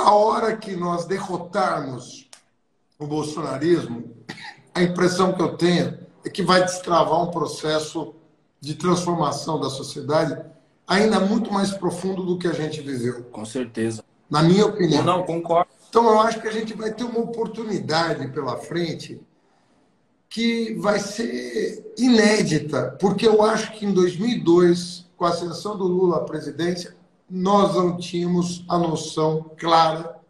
a hora que nós derrotarmos o bolsonarismo, a impressão que eu tenho é que vai destravar um processo de transformação da sociedade ainda muito mais profundo do que a gente viveu. Com certeza. Na minha opinião. Não, concordo. Então, eu acho que a gente vai ter uma oportunidade pela frente que vai ser inédita, porque eu acho que em 2002, com a ascensão do Lula à presidência, nós não tínhamos a noção clara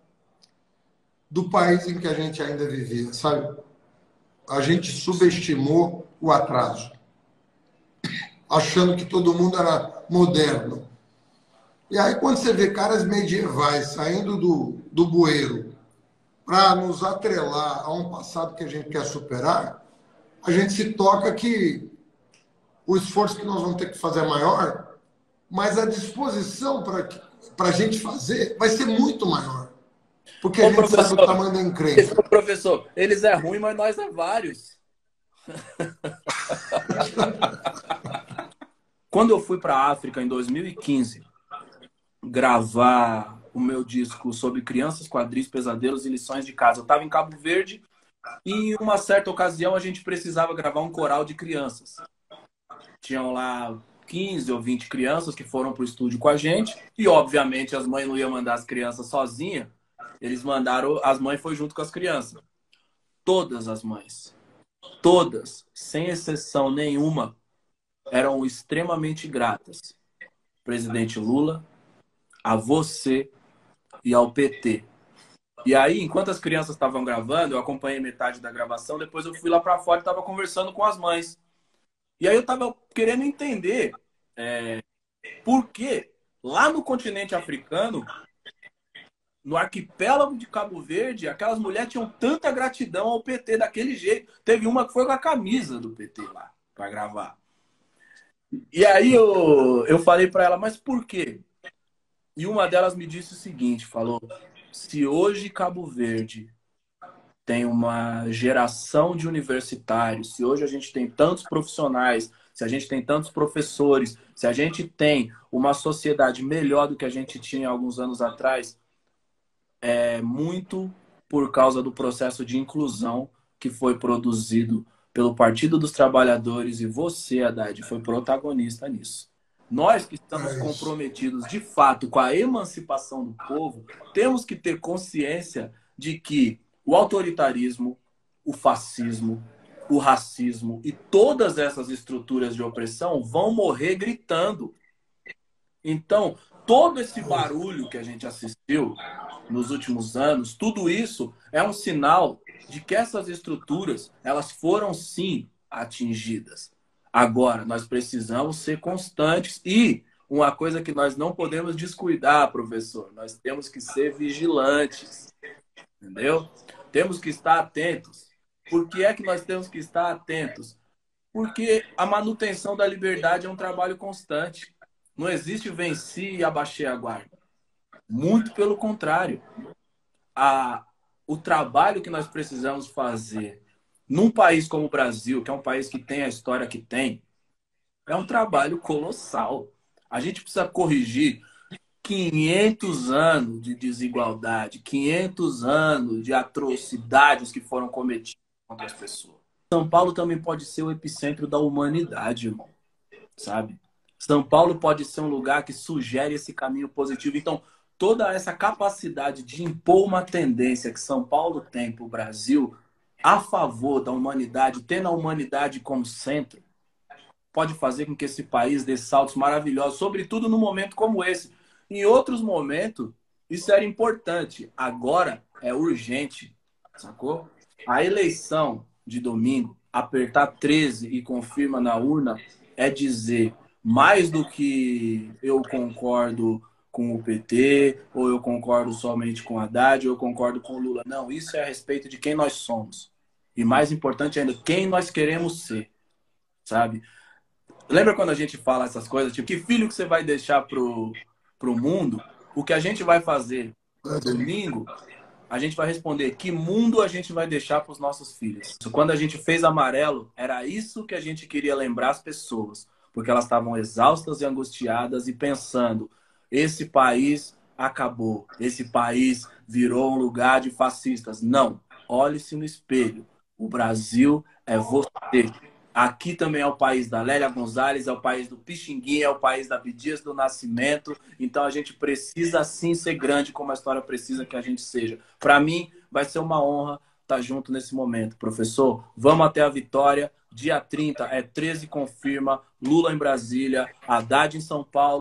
do país em que a gente ainda vivia, sabe? A gente subestimou o atraso, achando que todo mundo era moderno. E aí, quando você vê caras medievais saindo do bueiro para nos atrelar a um passado que a gente quer superar, a gente se toca que o esforço que nós vamos ter que fazer é maior, mas a disposição para a gente fazer vai ser muito maior. Porque a gente sabe o tamanho da encrenca. Professor, eles é ruim, mas nós é vários. Quando eu fui para a África em 2015, gravar o meu disco sobre crianças, quadris, pesadelos e lições de casa, eu estava em Cabo Verde e em uma certa ocasião a gente precisava gravar um coral de crianças. Tinham lá 15 ou 20 crianças que foram para o estúdio com a gente e, obviamente, as mães não iam mandar as crianças sozinhas. Eles mandaram, as mães foi junto com as crianças. Todas as mães, todas, sem exceção nenhuma, eram extremamente gratas. Presidente Lula, a você e ao PT. E aí, enquanto as crianças estavam gravando, eu acompanhei metade da gravação, depois eu fui lá para fora e estava conversando com as mães. E aí eu estava querendo entender por que lá no continente africano, no arquipélago de Cabo Verde, aquelas mulheres tinham tanta gratidão ao PT daquele jeito. Teve uma que foi com a camisa do PT lá para gravar. E aí eu falei para ela, mas por quê? E uma delas me disse o seguinte, falou, se hoje Cabo Verde tem uma geração de universitários, se hoje a gente tem tantos profissionais, se a gente tem tantos professores, se a gente tem uma sociedade melhor do que a gente tinha alguns anos atrás, é muito por causa do processo de inclusão que foi produzido pelo Partido dos Trabalhadores e você, Haddad, foi protagonista nisso. Nós que estamos comprometidos de fato com a emancipação do povo, temos que ter consciência de que o autoritarismo, o fascismo, o racismo e todas essas estruturas de opressão vão morrer gritando. Então, todo esse barulho que a gente assistiu nos últimos anos, tudo isso é um sinal de que essas estruturas, elas foram sim atingidas. Agora, nós precisamos ser constantes e uma coisa que nós não podemos descuidar, professor, nós temos que ser vigilantes, entendeu? Temos que estar atentos. Por que é que nós temos que estar atentos? Porque a manutenção da liberdade é um trabalho constante. Não existe venci e abaixei a guarda. Muito pelo contrário. O trabalho que nós precisamos fazer num país como o Brasil, que é um país que tem a história que tem, é um trabalho colossal. A gente precisa corrigir 500 anos de desigualdade, 500 anos de atrocidades que foram cometidas contra as pessoas. São Paulo também pode ser o epicentro da humanidade, irmão. Sabe? São Paulo pode ser um lugar que sugere esse caminho positivo. Então, toda essa capacidade de impor uma tendência que São Paulo tem para o Brasil a favor da humanidade, tendo a humanidade como centro, pode fazer com que esse país dê saltos maravilhosos, sobretudo num momento como esse. Em outros momentos, isso era importante. Agora é urgente, sacou? A eleição de domingo, apertar 13 e confirma na urna, é dizer mais do que eu concordo com o PT, ou eu concordo somente com o Haddad, ou eu concordo com o Lula. Não, isso é a respeito de quem nós somos. E mais importante ainda, quem nós queremos ser, sabe? Lembra quando a gente fala essas coisas? Tipo, que filho que você vai deixar pro mundo? O que a gente vai fazer domingo, a gente vai responder que mundo a gente vai deixar para os nossos filhos. Quando a gente fez Amarelo, era isso que a gente queria lembrar as pessoas. Porque elas estavam exaustas e angustiadas e pensando, esse país acabou. Esse país virou um lugar de fascistas. Não. Olhe-se no espelho. O Brasil é você. Aqui também é o país da Lélia Gonzalez, é o país do Pixinguinha, é o país da Abdias do Nascimento. Então a gente precisa sim ser grande como a história precisa que a gente seja. Para mim, vai ser uma honra estar junto nesse momento. Professor, vamos até a vitória. Dia 30 é 13 confirma, Lula em Brasília, Haddad em São Paulo.